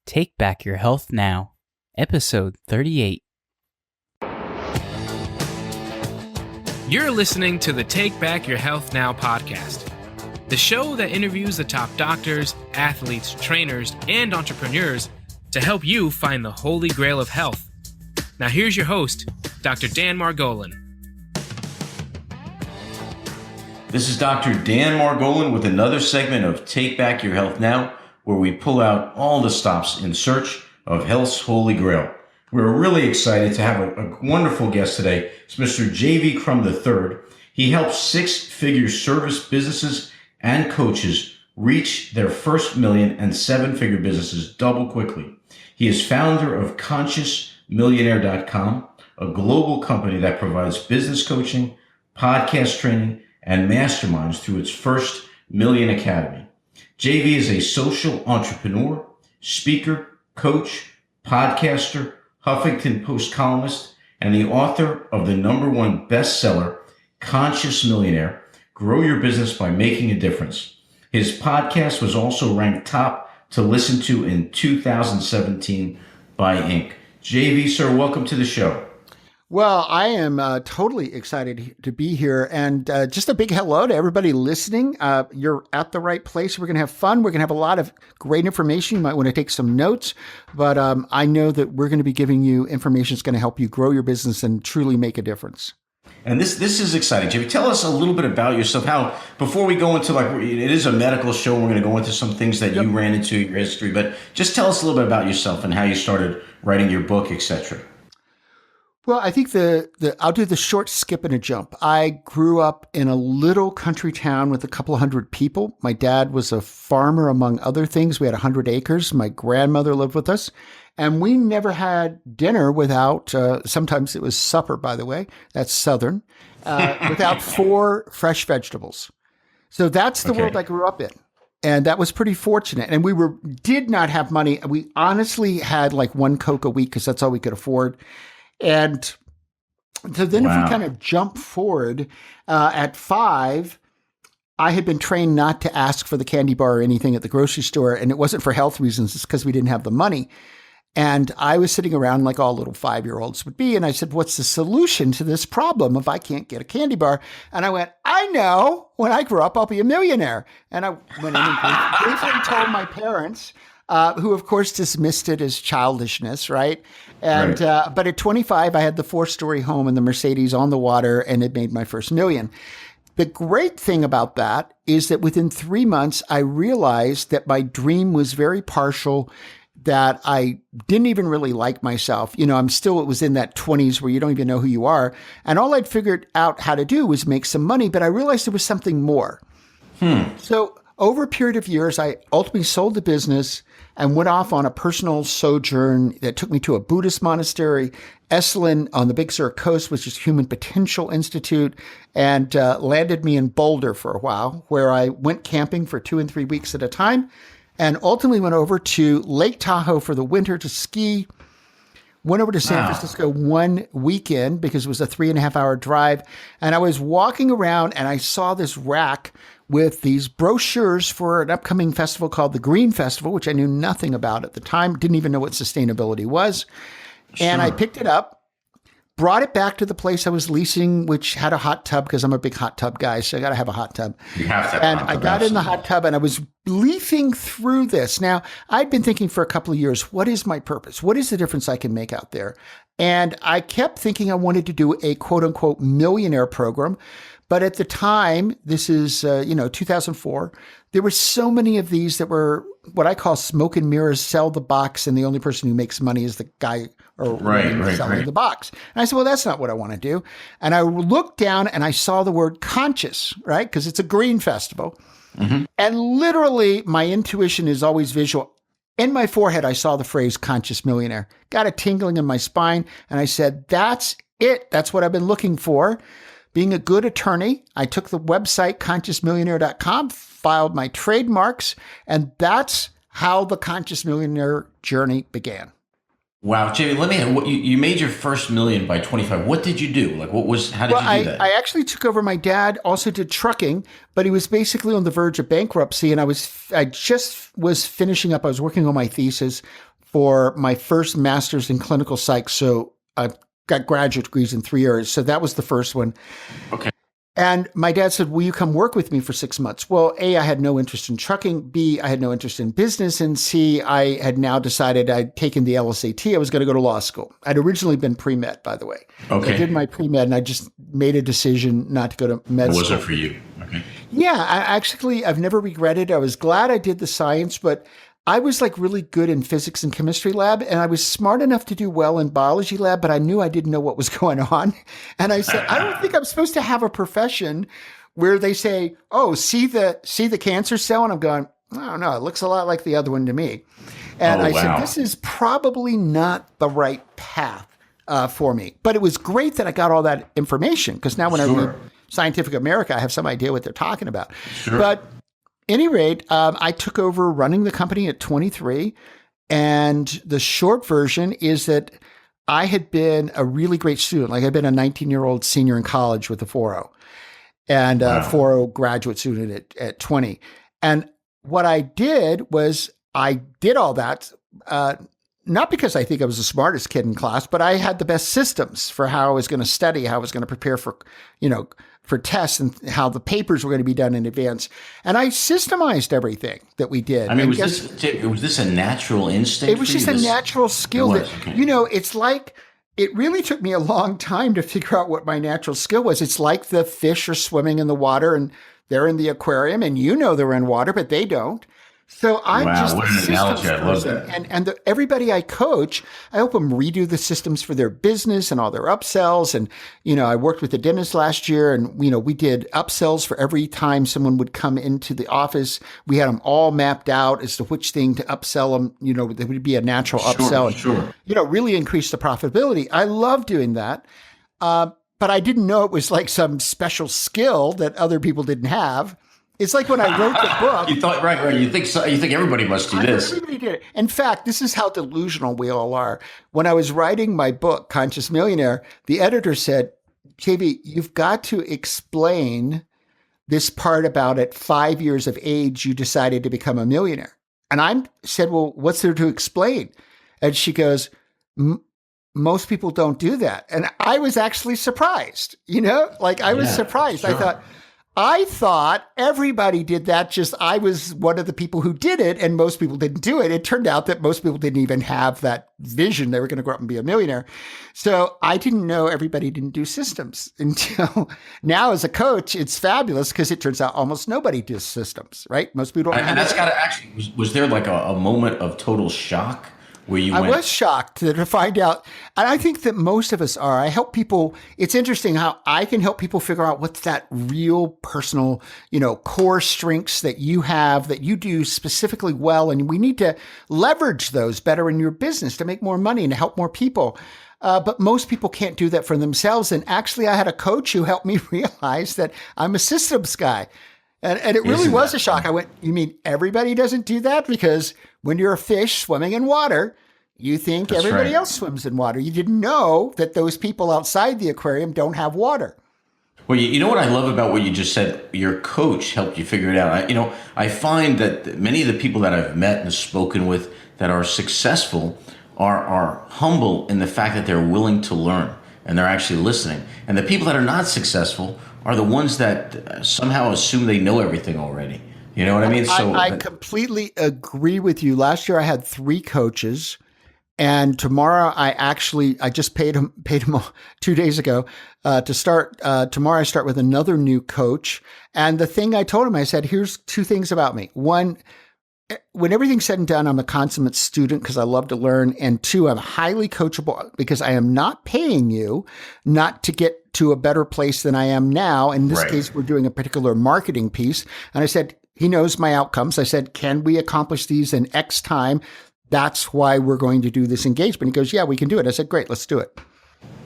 Take Back Your Health Now, Episode 38. You're listening to the Take Back Your Health Now podcast, the show that interviews the top doctors, athletes, trainers, and entrepreneurs to help you find the holy grail of health. Now here's your host, Dr. Dan Margolin. This is Dr. Dan Margolin with another segment of Take Back Your Health Now, where we pull out all the stops in search of health's holy grail. We're really excited to have a wonderful guest today. It's Mr. J.V. Crum III. He helps six-figure service businesses and coaches reach their first million and seven-figure businesses double quickly. He is founder of ConsciousMillionaire.com, a global company that provides business coaching, podcast training, and masterminds through its First Million Academy. JV is a social entrepreneur, speaker, coach, podcaster, Huffington Post columnist, and the author of the #1 bestseller, Conscious Millionaire, Grow Your Business by Making a Difference. His podcast was also ranked top to listen to in 2017 by Inc. JV, sir, welcome to the show. Well, I am totally excited to be here, and just a big hello to everybody listening. You're at the right place. We're going to have fun. We're going to have a lot of great information. You might want to take some notes, but I know that we're going to be giving you information that's going to help you grow your business and truly make a difference. And this is exciting. Jimmy, tell us a little bit about yourself. How, before we go into, it is a medical show, we're going to go into some things that you ran into, your history, but just tell us a little bit about yourself and how you started writing your book, etc. Well, I think I'll do the short skip and a jump. I grew up in a little country town with a couple of hundred people. My dad was a farmer, among other things. We had 100 acres. My grandmother lived with us. And we never had dinner without, sometimes it was supper, by the way, that's Southern, without 4 fresh vegetables. So that's the world I grew up in. And that was pretty fortunate. And we did not have money. We honestly had like 1 Coke a week because that's all we could afford. And so then if we kind of jump forward, at 5, I had been trained not to ask for the candy bar or anything at the grocery store. And it wasn't for health reasons. It's because we didn't have the money. And I was sitting around like all little 5-year-olds would be. And I said, what's the solution to this problem if I can't get a candy bar? And I went, I know. When I grow up, I'll be a millionaire. And I went in and briefly told my parents, who of course dismissed it as childishness, right? And but at 25, I had the 4-story home and the Mercedes on the water, and it made my first million. The great thing about that is that within 3 months, I realized that my dream was very partial, that I didn't even really like myself. You know, it was in that 20s where you don't even know who you are. And all I'd figured out how to do was make some money, but I realized there was something more. So over a period of years, I ultimately sold the business and went off on a personal sojourn that took me to a Buddhist monastery, Esalen on the Big Sur coast, which is Human Potential Institute, and landed me in Boulder for a while, where I went camping for 2 and 3 weeks at a time, and ultimately went over to Lake Tahoe for the winter to ski. Went over to San Francisco 1 weekend because it was a 3.5-hour drive. And I was walking around and I saw this rack with these brochures for an upcoming festival called the Green Festival, which I knew nothing about at the time, didn't even know what sustainability was. Sure. And I picked it up, brought it back to the place I was leasing, which had a hot tub because I'm a big hot tub guy, so I got to have a hot tub. You have to have and a hot tub, I got in the hot tub and I was leafing through this. Now, I'd been thinking for a couple of years, what is my purpose? What is the difference I can make out there? And I kept thinking I wanted to do a quote unquote millionaire program. But at the time, this is, 2004, there were so many of these that were what I call smoke and mirrors, sell the box, and the only person who makes money is the guy or selling the box. And I said, well, that's not what I want to do. And I looked down and I saw the word conscious, right? Because it's a green festival. Mm-hmm. And literally, my intuition is always visual. In my forehead, I saw the phrase conscious millionaire, got a tingling in my spine. And I said, that's it. That's what I've been looking for. Being a good attorney, I took the website ConsciousMillionaire.com, filed my trademarks, and that's how the Conscious Millionaire journey began. Wow, Jamie, you made your first million by 25. What did you do? How did you do that? I actually took over. My dad also did trucking, but he was basically on the verge of bankruptcy. And I just was finishing up. I was working on my thesis, for my first master's in clinical psych. So I've got graduate degrees in 3 areas. So that was the first one. Okay. And my dad said, will you come work with me for 6 months? Well, A, I had no interest in trucking. B, I had no interest in business. And C, I had now decided I'd taken the LSAT. I was going to go to law school. I'd originally been pre-med, by the way. Okay. So I did my pre-med and I just made a decision not to go to med school. It wasn't for you. Okay. Yeah, I've never regretted. I was glad I did the science, but I was like really good in physics and chemistry lab, and I was smart enough to do well in biology lab, but I knew I didn't know what was going on. And I said, I don't think I'm supposed to have a profession where they say, oh, see the cancer cell? And I'm going, I don't know. It looks a lot like the other one to me. And I said, this is probably not the right path for me. But it was great that I got all that information, because now when I read Scientific America, I have some idea what they're talking about. Sure. But any rate, I took over running the company at 23. And the short version is that I had been a really great student. Like I'd been a 19-year-old senior in college with a 4.0 and a 4.0 graduate student at 20. And what I did was I did all that, not because I think I was the smartest kid in class, but I had the best systems for how I was going to study, how I was going to prepare for tests, and how the papers were going to be done in advance. And I systemized everything that we did. I mean, was this a natural instinct? It was just a natural skill that, it's like, it really took me a long time to figure out what my natural skill was. It's like the fish are swimming in the water and they're in the aquarium and they're in water, but they don't. So I'm just what a an systems analogy. I love person. that. And everybody I coach, I help them redo the systems for their business and all their upsells. And, I worked with the dentist last year, and, we did upsells for every time someone would come into the office. We had them all mapped out as to which thing to upsell them. There would be a natural upsell. And, really increase the profitability. I love doing that. But I didn't know it was like some special skill that other people didn't have. It's like when I wrote the book. You thought, right. You think everybody must do this. Everybody did it. In fact, this is how delusional we all are. When I was writing my book, Conscious Millionaire, the editor said, JV, you've got to explain this part about at 5 years of age, you decided to become a millionaire. And I said, well, what's there to explain? And she goes, most people don't do that. And I was actually surprised, I was surprised. Sure. I thought everybody did that. Just I was one of the people who did it, and most people didn't do it. It turned out that most people didn't even have that vision. They were going to grow up and be a millionaire. So I didn't know everybody didn't do systems until now. As a coach, it's fabulous because it turns out almost nobody does systems, right? Most people don't. And that's got to actually, was there like a moment of total shock? I was shocked to find out. And I think that most of us are. I help people. It's interesting how I can help people figure out what's that real personal, core strengths that you have that you do specifically well. And we need to leverage those better in your business to make more money and to help more people. But most people can't do that for themselves. And actually, I had a coach who helped me realize that I'm a systems guy. And it really was a shock. I went, you mean everybody doesn't do that? Because when you're a fish swimming in water, you think everybody else swims in water. You didn't know that those people outside the aquarium don't have water. Well, you know what I love about what you just said? Your coach helped you figure it out. I find that many of the people that I've met and spoken with that are successful are humble in the fact that they're willing to learn and they're actually listening. And the people that are not successful are the ones that somehow assume they know everything already. You know what I mean? So I completely agree with you. Last year I had 3 coaches, and tomorrow I just paid him 2 days ago to start. Tomorrow I start with another new coach. And the thing I told him, I said, here's 2 things about me. 1, when everything's said and done, I'm a consummate student because I love to learn. And 2, I'm highly coachable because I am not paying you not to get to a better place than I am now. In this case, we're doing a particular marketing piece. And I said, he knows my outcomes. I said, can we accomplish these in X time? That's why we're going to do this engagement. He goes, yeah, we can do it. I said, great, let's do it.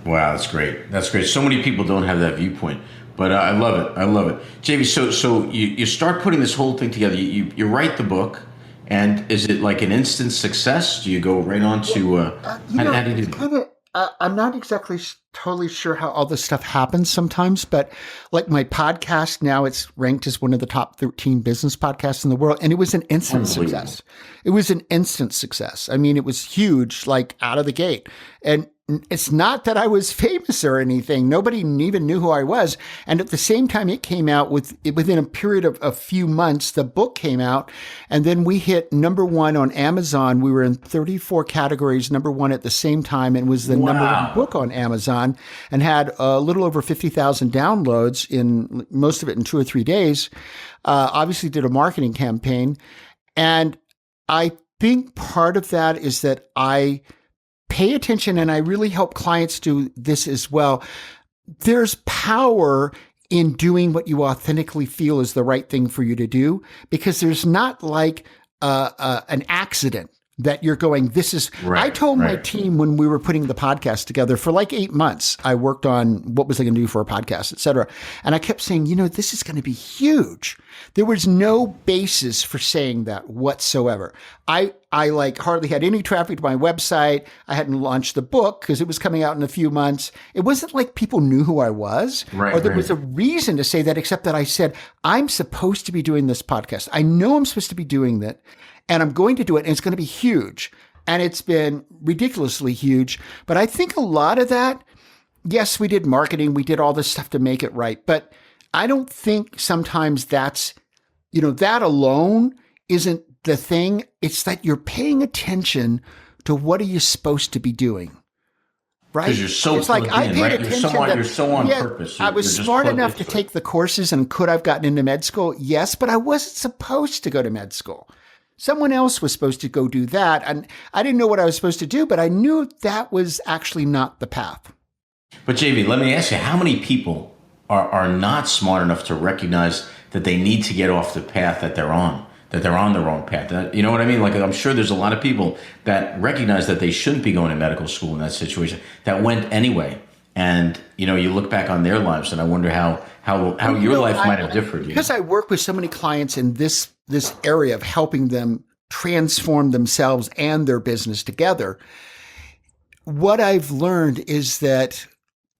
Wow, that's great. That's great. So many people don't have that viewpoint, but I love it. I love it. JV, so you start putting this whole thing together. You write the book, and is it like an instant success? Do you go right on to how do you do that? I'm not exactly totally sure how all this stuff happens sometimes, but like my podcast now, it's ranked as one of the top 13 business podcasts in the world, and it was an instant success. It was an instant success. I mean, it was huge, like out of the gate. And it's not that I was famous or anything. Nobody even knew who I was. And at the same time, it came out within a period of a few months, the book came out, and then we hit #1 on Amazon. We were in 34 categories, #1 at the same time, and was the #1 book on Amazon, and had a little over 50,000 downloads in most of it in 2 or 3 days. Obviously did a marketing campaign. And I think part of that is that I pay attention, and I really help clients do this as well. There's power in doing what you authentically feel is the right thing for you to do, because there's not like an accident that you're going, this is, right, I told my team when we were putting the podcast together for like 8 months, I worked on what was I going to do for a podcast, et cetera. And I kept saying, this is going to be huge. There was no basis for saying that whatsoever. I like hardly had any traffic to my website. I hadn't launched the book because it was coming out in a few months. It wasn't like people knew who I was, or there was a reason to say that, except that I said, I'm supposed to be doing this podcast. I know I'm supposed to be doing that. And I'm going to do it, and it's going to be huge. And it's been ridiculously huge. But I think a lot of that, yes, we did marketing, we did all this stuff to make it right. But I don't think sometimes that's, that alone isn't the thing. It's that you're paying attention to what are you supposed to be doing. Right? Because you're so it's like I paid right? attention. You're so on purpose. I was smart enough to take the courses, and could I've gotten into med school? Yes, but I wasn't supposed to go to med school. Someone else was supposed to go do that. And I didn't know what I was supposed to do, but I knew that was actually not the path. But JV, let me ask you, how many people are not smart enough to recognize that they need to get off the path that they're on the wrong path? You know what I mean? Like, I'm sure there's a lot of people that recognize that they shouldn't be going to medical school in that situation that went anyway. And, you look back on their lives, and I wonder how your life might have differed. Because I work with so many clients in this area of helping them transform themselves and their business together, what I've learned is that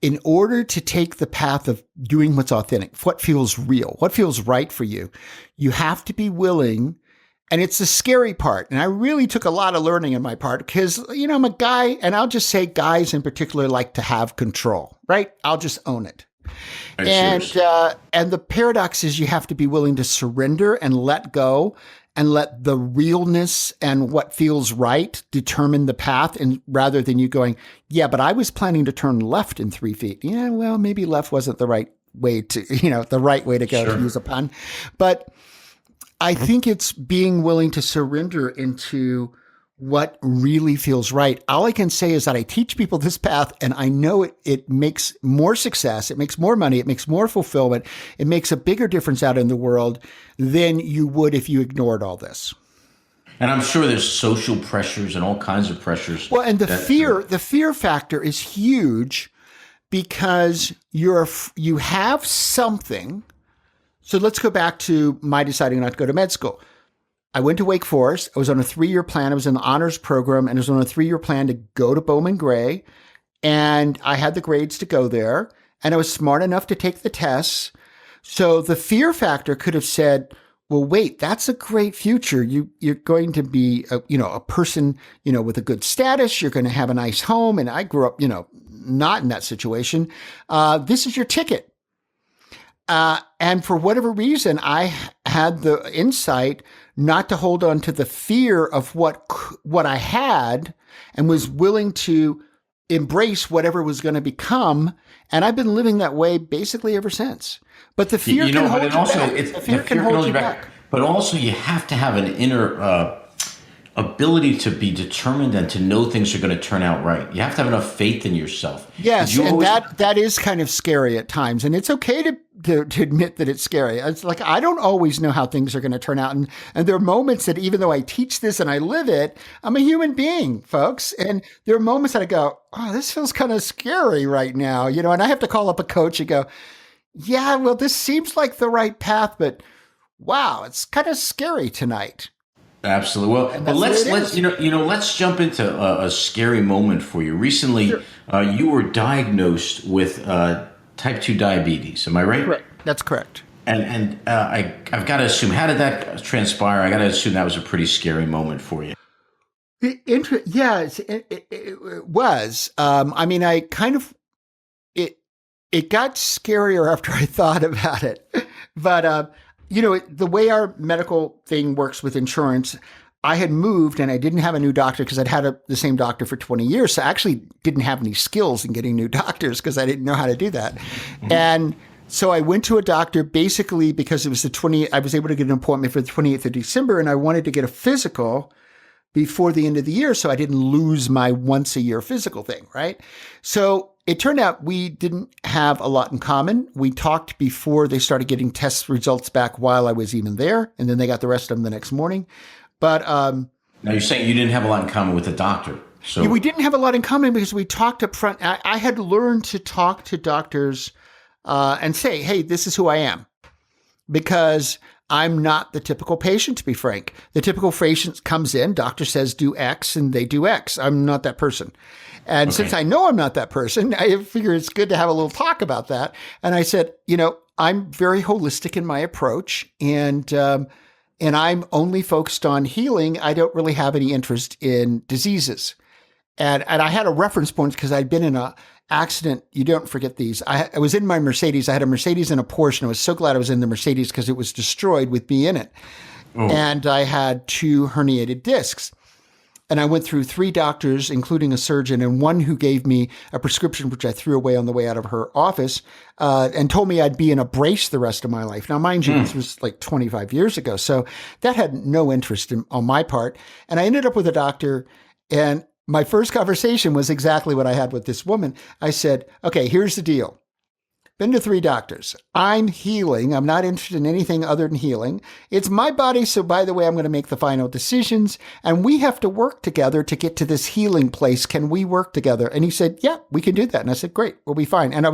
in order to take the path of doing what's authentic, what feels real, what feels right for you, you have to be willing. And it's the scary part. And I really took a lot of learning on my part because, I'm a guy, and I'll just say guys in particular like to have control, right? I'll just own it. And the paradox is you have to be willing to surrender and let go and let the realness and what feels right determine the path, and rather than you going, yeah, but I was planning to turn left in 3 feet. Yeah, well, maybe left wasn't the right way to, the right way to go, to use a pun. But I think it's being willing to surrender into what really feels right. All I can say is that I teach people this path, and I know it makes more success, it makes more money, it makes more fulfillment, it makes a bigger difference out in the world than you would if you ignored all this. And I'm sure there's social pressures and all kinds of pressures. Well, and the fear factor is huge because you have something. So let's go back to my deciding not to go to med school. I went to Wake Forest. I was on a 3-year plan. I was in the honors program, and I was on a 3-year plan to go to Bowman Gray. And I had the grades to go there. And I was smart enough to take the tests. So the fear factor could have said, well, wait, that's a great future. You're going to be a person, with a good status. You're going to have a nice home. And I grew up, not in that situation. This is your ticket. And for whatever reason, I had the insight not to hold on to the fear of what I had, and was willing to embrace whatever was going to become. And I've been living that way basically ever since. But the fear can hold you back. The fear can hold you back. But also you have to have an inner ability to be determined and to know things are going to turn out right. You have to have enough faith in yourself. Yes, and that is kind of scary at times. And it's okay to admit that it's scary. It's like, I don't always know how things are going to turn out. And there are moments that even though I teach this and I live it, I'm a human being, folks. And there are moments that I go, oh, this feels kind of scary right now, and I have to call up a coach and go, yeah, well, this seems like the right path, but wow, it's kind of scary tonight. Absolutely. Well, let's jump into a scary moment for you. Recently, Sure. You were diagnosed with type 2 diabetes. Am I right? Correct. That's correct. And I've got to assume, how did that transpire? I got to assume that was a pretty scary moment for you. Yes, it was. I mean, I kind of it got scarier after I thought about it. But the way our medical thing works with insurance, I had moved and I didn't have a new doctor because I'd had the same doctor for 20 years. So I actually didn't have any skills in getting new doctors because I didn't know how to do that. Mm-hmm. And so I went to a doctor basically because it was I was able to get an appointment for the 28th of December and I wanted to get a physical before the end of the year so I didn't lose my once a year physical thing, right? So it turned out we didn't have a lot in common. We talked before they started getting test results back while I was even there, and then they got the rest of them the next morning. But now you're saying you didn't have a lot in common with the doctor. So we didn't have a lot in common because we talked up front. I had learned to talk to doctors and say, hey, this is who I am. Because I'm not the typical patient, to be frank. The typical patient comes in, doctor says do X, and they do X. I'm not that person. And since I know I'm not that person, I figure it's good to have a little talk about that. And I said, I'm very holistic in my approach, and I'm only focused on healing. I don't really have any interest in diseases. And I had a reference point because I'd been in a accident. You don't forget these. I was in my Mercedes. I had a Mercedes and a Porsche, and I was so glad I was in the Mercedes because it was destroyed with me in it. Oh. And I had 2 herniated discs. And I went through 3 doctors, including a surgeon, and one who gave me a prescription, which I threw away on the way out of her office, and told me I'd be in a brace the rest of my life. Now, mind you, this was like 25 years ago. So that had no interest on my part. And I ended up with a doctor, and my first conversation was exactly what I had with this woman. I said, okay, here's the deal. Been to 3 doctors. I'm healing. I'm not interested in anything other than healing. It's my body. So by the way, I'm going to make the final decisions and we have to work together to get to this healing place. Can we work together? And he said, yeah, we can do that. And I said, great, we'll be fine. And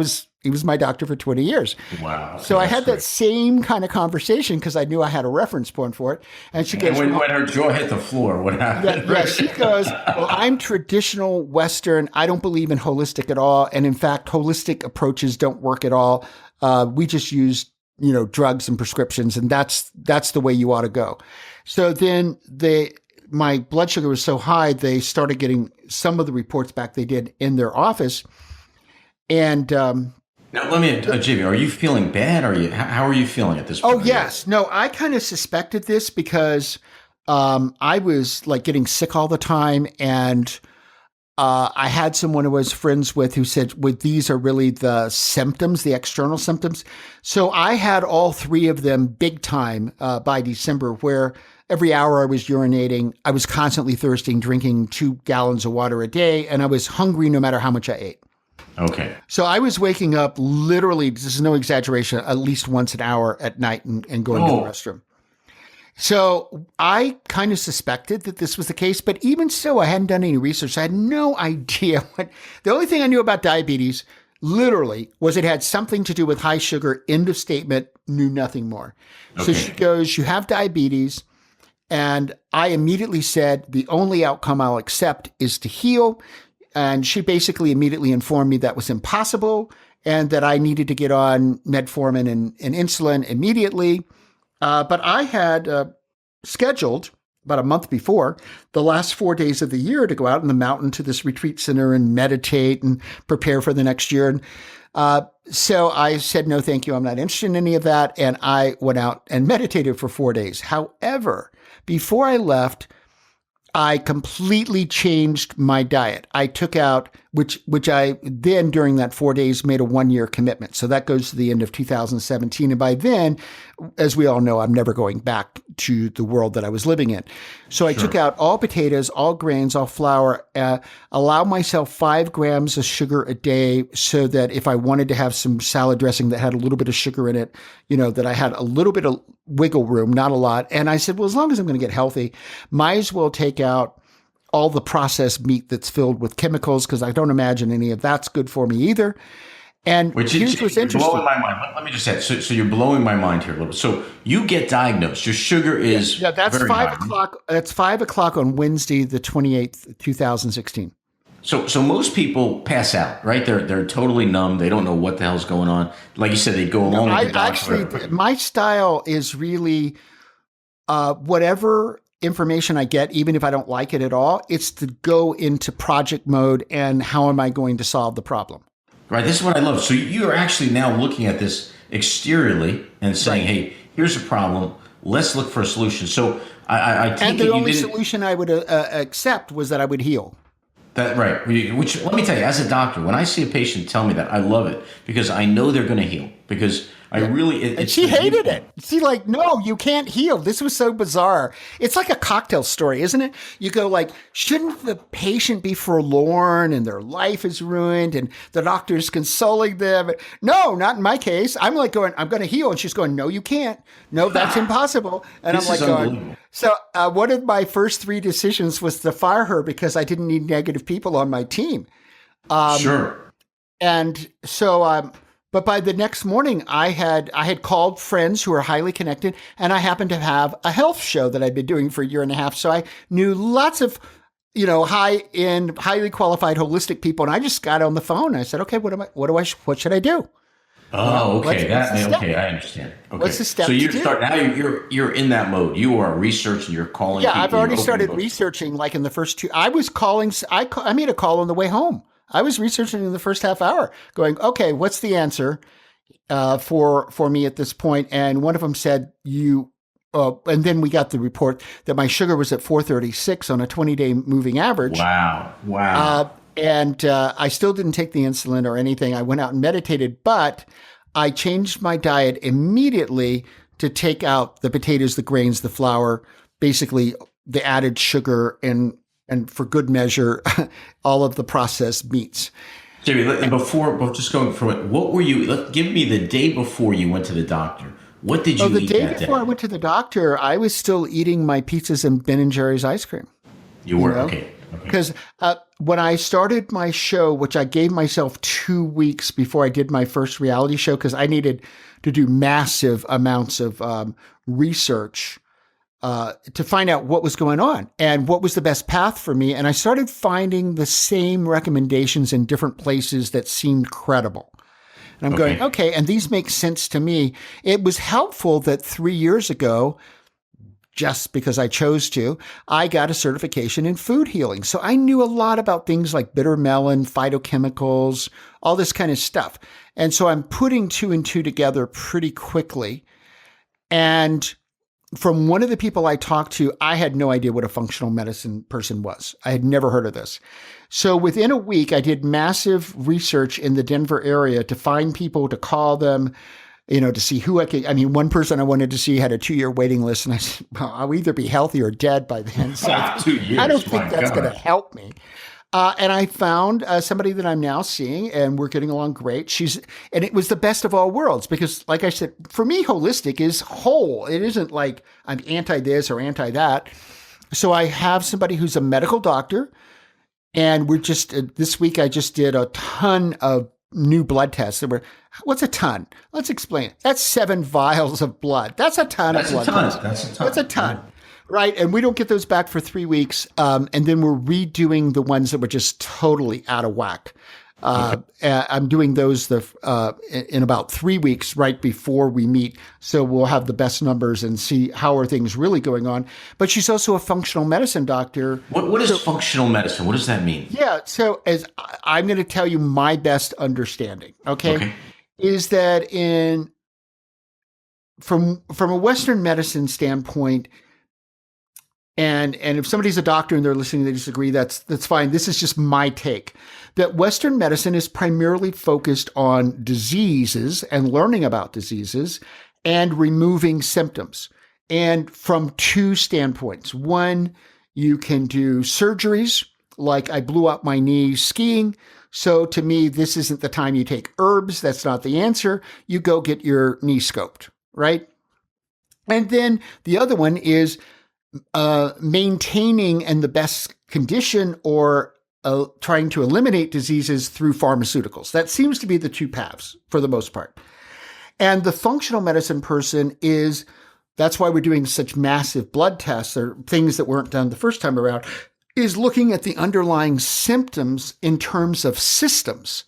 he was my doctor for 20 years. Wow. So I had that same kind of conversation because I knew I had a reference point for it. And she goes, when her jaw hit the floor, what happened? Yeah, she goes, well, I'm traditional Western. I don't believe in holistic at all. And in fact, holistic approaches don't work at all. We just use, drugs and prescriptions. And that's the way you ought to go. So then my blood sugar was so high, they started getting some of the reports back they did in their office. And, now, let me, Jimmy, are you feeling bad? How are you feeling at this point? Oh, yes. No, I kind of suspected this because I was like getting sick all the time. And I had someone I was friends with who said, well, these are really the symptoms, the external symptoms. So I had all 3 of them big time by December, where every hour I was urinating. I was constantly thirsting, drinking 2 gallons of water a day. And I was hungry no matter how much I ate. Okay. So I was waking up literally, this is no exaggeration, at least once an hour at night and going to the restroom. So I kind of suspected that this was the case, but even so, I hadn't done any research. I had no idea the only thing I knew about diabetes literally was it had something to do with high sugar, end of statement, knew nothing more. Okay. So she goes, you have diabetes. And I immediately said, the only outcome I'll accept is to heal. And she basically immediately informed me that was impossible and that I needed to get on metformin and insulin immediately. But I had scheduled about a month before the last 4 days of the year to go out in the mountain to this retreat center and meditate and prepare for the next year. And so I said, no, thank you. I'm not interested in any of that. And I went out and meditated for 4 days. However, before I left, I completely changed my diet. I took out, which I then during that 4 days made a 1-year commitment. So that goes to the end of 2017. And by then, as we all know, I'm never going back to the world that I was living in. So I took out all potatoes, all grains, all flour, allow myself 5 grams of sugar a day so that if I wanted to have some salad dressing that had a little bit of sugar in it, that I had a little bit of wiggle room, not a lot. And I said, well, as long as I'm going to get healthy, might as well take out all the processed meat that's filled with chemicals because I don't imagine any of that's good for me either. And Which here's is what's you're interesting. blowing my mind. Let me just add. So you're blowing my mind here a little bit. So you get diagnosed. Your sugar is Yeah, that's very 5 o'clock. That's 5 o'clock on Wednesday, the 28th, 2016. So most people pass out, right? They're totally numb. They don't know what the hell's going on. Like you said, they go along with the doctor. Actually, my style is really whatever information I get, even if I don't like it at all, it's to go into project mode and how am I going to solve the problem? Right. This is what I love. So you are actually now looking at this exteriorly and saying, Right. "Hey, here's a problem. Let's look for a solution." So I take And it the you only didn't. solution I would accept was that I would heal. That right. Which let me tell you, as a doctor, when I see a patient tell me that, I love it because I know they're going to heal. Because I really, And she hated it. She like, no, you can't heal. This was so bizarre. It's like a cocktail story, isn't it? You go like, shouldn't the patient be forlorn and their life is ruined and the doctor's consoling them? No, not in my case. I'm like going, I'm going to heal. And she's going, no, you can't. No, that's impossible. And This I'm is like going, unbelievable. so one of my first three decisions was to fire her because I didn't need negative people on my team. Sure. And so, but by the next morning, I had called friends who are highly connected, and I happened to have a health show that I'd been doing for a year and a half. So I knew lots of, high-end, highly qualified, holistic people, and I just got on the phone. And I said, "Okay, what should I do?" Oh, okay. what's the step? Okay. I understand. Okay. What's the step So to you're do? now you're in that mode. You are researching. You're calling. Yeah, people, I've already you're started opening books. researching. Like in the first two, I was calling. I made a call on the way home. I was researching in the first half hour, going, "Okay, what's the answer?" For me at this point, and one of them said and then we got the report that my sugar was at 436 on a 20-day moving average. Wow. And I still didn't take the insulin or anything. I went out and meditated, but I changed my diet immediately to take out the potatoes, the grains, the flour, basically the added sugar, and for good measure, all of the processed meats. Jamie, before just going from it, what were you? Give me the day before you went to the doctor. What did you The eat day that before day? I went to the doctor, I was still eating my pizzas and Ben and Jerry's ice cream. You were know? okay. Because when I started my show, which I gave myself 2 weeks before I did my first reality show, because I needed to do massive amounts of research to find out what was going on and what was the best path for me. And I started finding the same recommendations in different places that seemed credible. And I'm going, okay, and these make sense to me. It was helpful that 3 years ago, just because I chose to, I got a certification in food healing. So I knew a lot about things like bitter melon, phytochemicals, all this kind of stuff. And so I'm putting two and two together pretty quickly. And from one of the people I talked to, I had no idea what a functional medicine person was. I had never heard of this. So within a week, I did massive research in the Denver area to find people, to call them, to see who I could. I mean, one person I wanted to see had a 2-year waiting list, and I said, well, I'll either be healthy or dead by then. So 2 years. I don't think My that's God. going to help me. And I found somebody that I'm now seeing, and we're getting along great. And it was the best of all worlds because, like I said, for me, holistic is whole. It isn't like I'm anti this or anti that. So I have somebody who's a medical doctor, and we're just this week I just did a ton of new blood tests. What's a ton? Let's explain it. That's 7 vials of blood. That's a ton of blood tests. That's a ton. Right. And we don't get those back for 3 weeks. And then we're redoing the ones that were just totally out of whack. I'm doing those in about 3 weeks right before we meet. So we'll have the best numbers and see how are things really going on. But she's also a functional medicine doctor. What is functional medicine? What does that mean? Yeah. So as I'm going to tell you my best understanding, okay, is that from a Western medicine standpoint, and if somebody's a doctor and they're listening, they disagree, that's fine. This is just my take. That Western medicine is primarily focused on diseases and learning about diseases and removing symptoms. And from 2 standpoints. One, you can do surgeries, like I blew up my knee skiing. So to me, this isn't the time you take herbs. That's not the answer. You go get your knee scoped, right? And then the other one is maintaining in the best condition or trying to eliminate diseases through pharmaceuticals. That seems to be the two paths for the most part. And the functional medicine person that's why we're doing such massive blood tests or things that weren't done the first time around, is looking at the underlying symptoms in terms of systems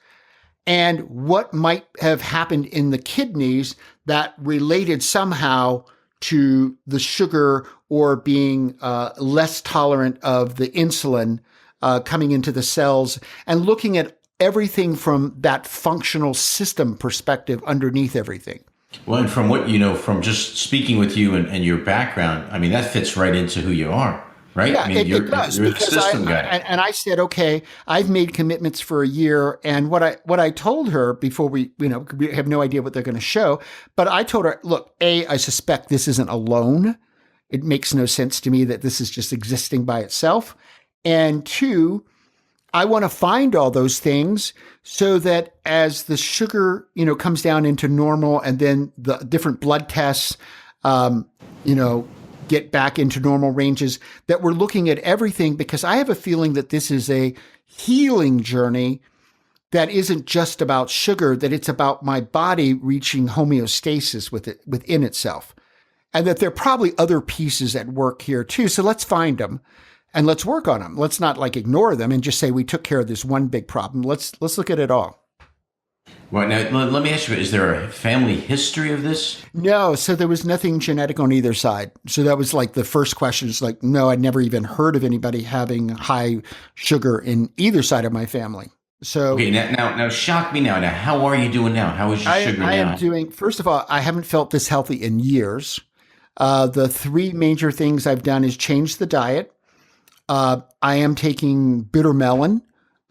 and what might have happened in the kidneys that related somehow to the sugar or being less tolerant of the insulin coming into the cells, and looking at everything from that functional system perspective underneath everything. Well, and from what you know, from just speaking with you and your background, I mean, that fits right into who you are, right? Yeah, I mean, it does. You're the system guy. And I said, okay, I've made commitments for a year. And what I told her before we have no idea what they're going to show, but I told her, look, I suspect this isn't alone. It makes no sense to me that this is just existing by itself. And two, I want to find all those things so that as the sugar, comes down into normal, and then the different blood tests, get back into normal ranges, that we're looking at everything, because I have a feeling that this is a healing journey that isn't just about sugar, that it's about my body reaching homeostasis within itself. And that there are probably other pieces at work here too. So let's find them. And let's work on them. Let's not ignore them and just say we took care of this one big problem. Let's look at it all. Well, now let me ask you: is there a family history of this? No. So there was nothing genetic on either side. So that was the first question. Is no, I'd never even heard of anybody having high sugar in either side of my family. So okay, now shock me now. Now, how are you doing now? How is your sugar now? I am doing. First of all, I haven't felt this healthy in years. The three major things I've done is change the diet. I am taking bitter melon,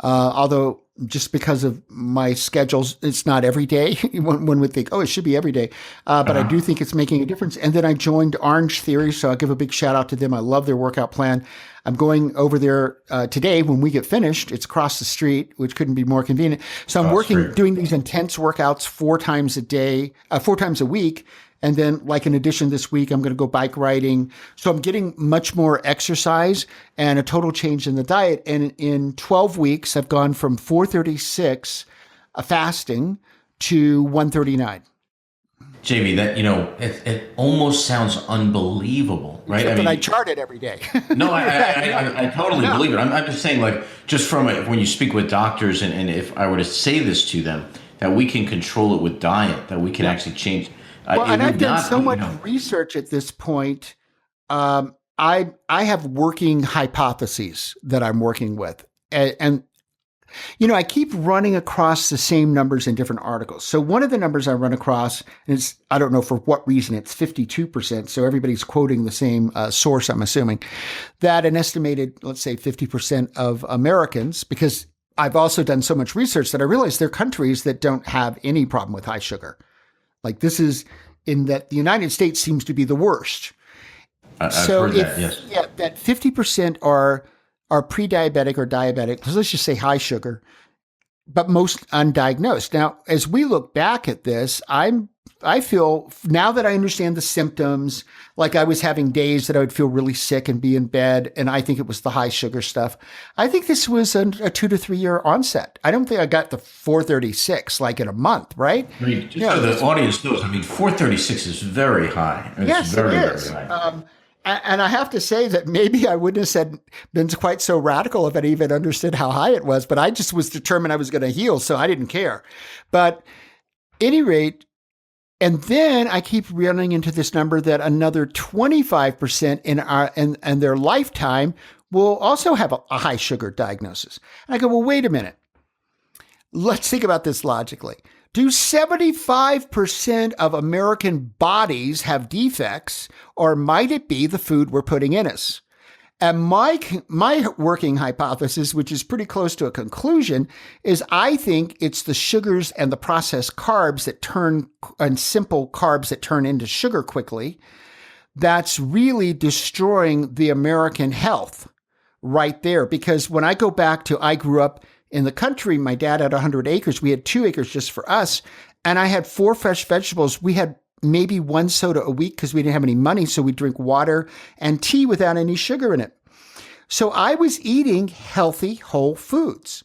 although just because of my schedules, it's not every day. One would think, it should be every day. But I do think it's making a difference. And then I joined Orange Theory, so I'll give a big shout out to them. I love their workout plan. I'm going over there today when we get finished. It's across the street, which couldn't be more convenient. So I'm doing these intense workouts 4 times a week. And then, in addition, this week, I'm going to go bike riding. So I'm getting much more exercise and a total change in the diet. And in 12 weeks, I've gone from 436 fasting to 139. Jamie, that, it almost sounds unbelievable, right? Except that I chart it every day. No, I totally believe it. I'm just saying, just from when you speak with doctors, and if I were to say this to them, that we can control it with diet, that we can actually change. Well, and I've done so much research at this point. I have working hypotheses that I'm working with. And I keep running across the same numbers in different articles. So one of the numbers I run across, and I don't know for what reason, it's 52%. So everybody's quoting the same source, I'm assuming, that an estimated, let's say 50% of Americans, because I've also done so much research that I realize there are countries that don't have any problem with high sugar. This is in that the United States seems to be the worst. I've heard that, yes. Yeah, that 50% are pre-diabetic or diabetic. So let's just say high sugar, but most undiagnosed. Now, as we look back at this, I feel now that I understand the symptoms, I was having days that I would feel really sick and be in bed, and I think it was the high sugar stuff. I think this was a 2 to 3 year onset. I don't think I got the 436 in a month, right? I mean, so the audience knows, 436 is very high. Yes, it is. Very high. And I have to say that maybe I wouldn't have been quite so radical if I even understood how high it was, but I just was determined I was going to heal, so I didn't care. But at any rate, and then I keep running into this number that another 25% in their lifetime will also have a high sugar diagnosis. And I go, well, wait a minute. Let's think about this logically. Do 75% of American bodies have defects, or might it be the food we're putting in us? And my working hypothesis, which is pretty close to a conclusion, is I think it's the sugars and the processed carbs and simple carbs that turn into sugar quickly, that's really destroying the American health right there. Because when I go back to, I grew up in the country, my dad had 100 acres. We had 2 acres just for us. And I had 4 fresh vegetables. We had maybe 1 soda a week because we didn't have any money. So we drink water and tea without any sugar in it. So I was eating healthy whole foods.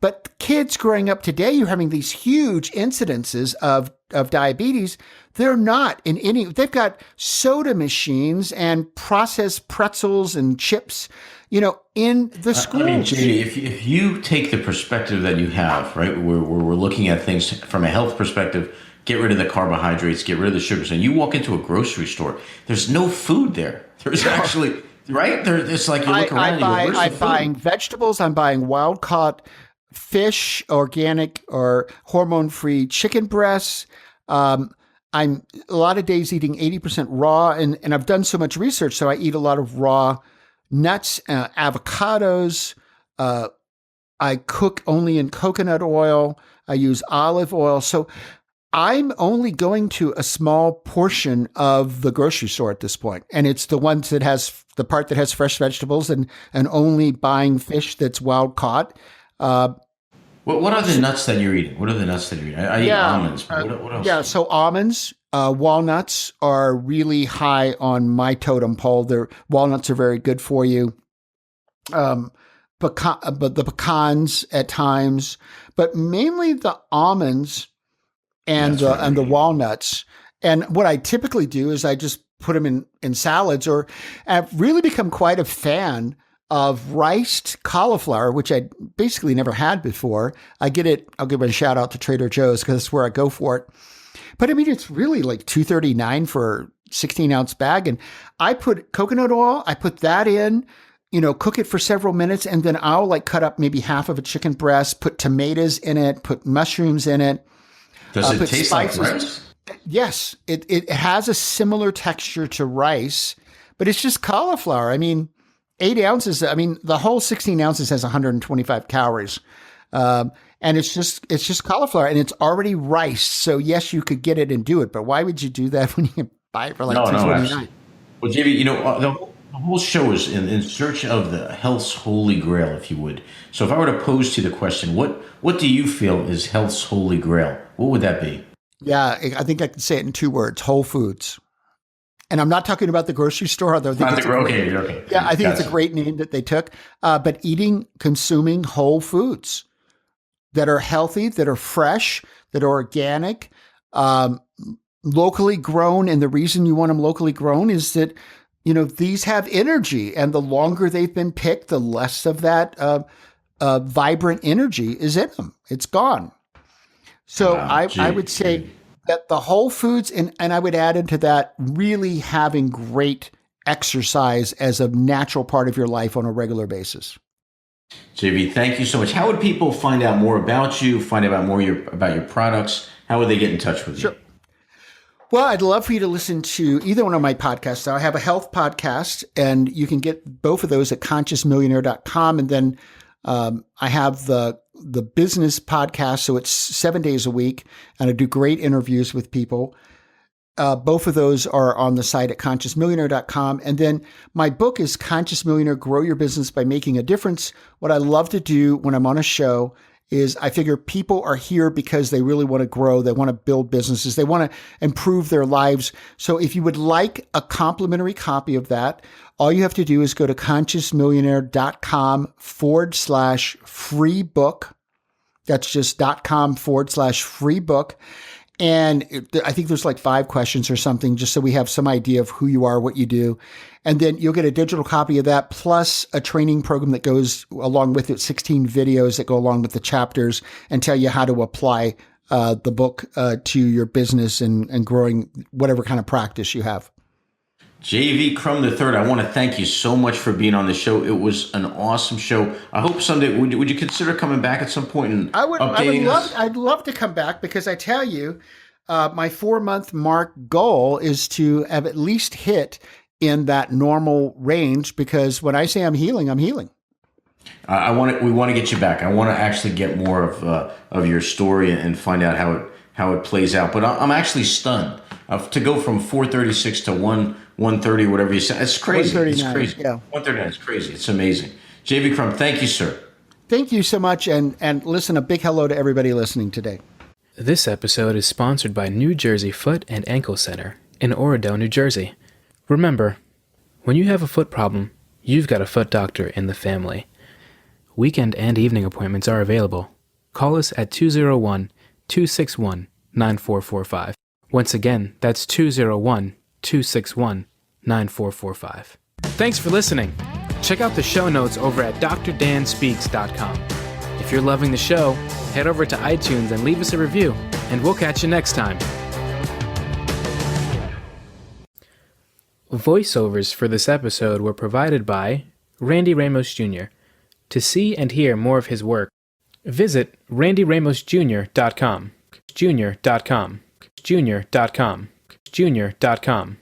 But kids growing up today, you're having these huge incidences of diabetes. They're not in any, they've got soda machines and processed pretzels and chips, in the schools. I mean, JD, if you take the perspective that you have, right, where we're looking at things from a health perspective, get rid of the carbohydrates, get rid of the sugars, and you walk into a grocery store, there's no food there. There's actually, right? It's like you look around and you go, I'm buying vegetables, I'm buying wild-caught fish, organic or hormone-free chicken breasts. I'm a lot of days eating 80% raw, and I've done so much research, so I eat a lot of raw nuts, avocados. I cook only in coconut oil. I use olive oil. So I'm only going to a small portion of the grocery store at this point, and it's the ones that has the part that has fresh vegetables, and only buying fish that's wild caught. What are the nuts that you're eating? What are the nuts that you're eating? I eat almonds. But what else? Yeah, so almonds, walnuts are really high on my totem pole. Walnuts are very good for you. But the pecans at times, but mainly the almonds and the walnuts. And what I typically do is I just put them in salads, or I've really become quite a fan of riced cauliflower, which I basically never had before. I'll give a shout out to Trader Joe's because that's where I go for it. But I mean, it's really like $2.39 for 16-ounce bag. And I put coconut oil, I put that in, cook it for several minutes, and then I'll like cut up maybe half of a chicken breast, put tomatoes in it, put mushrooms in it. Does it taste spices like rice? Yes, it has a similar texture to rice, but it's just cauliflower. I mean, 8 ounces. I mean, the whole 16 ounces has 125 calories. And it's just cauliflower, and it's already rice. So yes, you could get it and do it, but why would you do that when you can buy it for like $2.29? Well, JB, the whole show is in search of the health's holy grail, if you would. So if I were to pose to you the question, what do you feel is health's holy grail? What would that be? Yeah, I think I can say it in 2 words: Whole Foods. And I'm not talking about the grocery store, although I think okay. Yeah, I think it's a great name that they took. But consuming whole foods that are healthy, that are fresh, that are organic, locally grown. And the reason you want them locally grown is that, these have energy, and the longer they've been picked, the less of that vibrant energy is in them. It's gone. So I would say that the whole foods, and I would add into that really having great exercise as a natural part of your life on a regular basis. JB, thank you so much. How would people find out more about you, find out more about your products? How would they get in touch with you? Sure. Well, I'd love for you to listen to either one of my podcasts. I have a health podcast, and you can get both of those at consciousmillionaire.com. And then I have the business podcast. So it's 7 days a week, and I do great interviews with people. Both of those are on the site at consciousmillionaire.com. And then my book is Conscious Millionaire, Grow Your Business by Making a Difference. What I love to do when I'm on a show is I figure people are here because they really want to grow. They want to build businesses. They want to improve their lives. So if you would like a complimentary copy of that, all you have to do is go to consciousmillionaire.com/free book. That's just .com/free book. And I think there's like 5 questions or something, just so we have some idea of who you are, what you do. And then you'll get a digital copy of that, plus a training program that goes along with it, 16 videos that go along with the chapters and tell you how to apply the book to your business and growing whatever kind of practice you have. JV Crum III, I want to thank you so much for being on the show. It was an awesome show. I hope someday, would you consider coming back at some point and updating us? I'd love to come back, because I tell you, my 4-month mark goal is to have at least hit in that normal range, because when I say I'm healing, I'm healing. We want to get you back. I want to actually get more of your story and find out how it plays out. But I'm actually stunned to go from 436 to 130, whatever you said. It's crazy. It's crazy. Yeah. 139 is crazy. It's amazing. JV Crum, thank you, sir. Thank you so much. And listen, a big hello to everybody listening today. This episode is sponsored by New Jersey Foot and Ankle Center in Oradell, New Jersey. Remember, when you have a foot problem, you've got a foot doctor in the family. Weekend and evening appointments are available. Call us at 201-261-9445. Once again, that's 201-261-9445. Thanks for listening. Check out the show notes over at drdanspeaks.com. If you're loving the show, head over to iTunes and leave us a review, and we'll catch you next time. Voiceovers for this episode were provided by Randy Ramos Jr. To see and hear more of his work, visit randyramosjr.com. jr.com.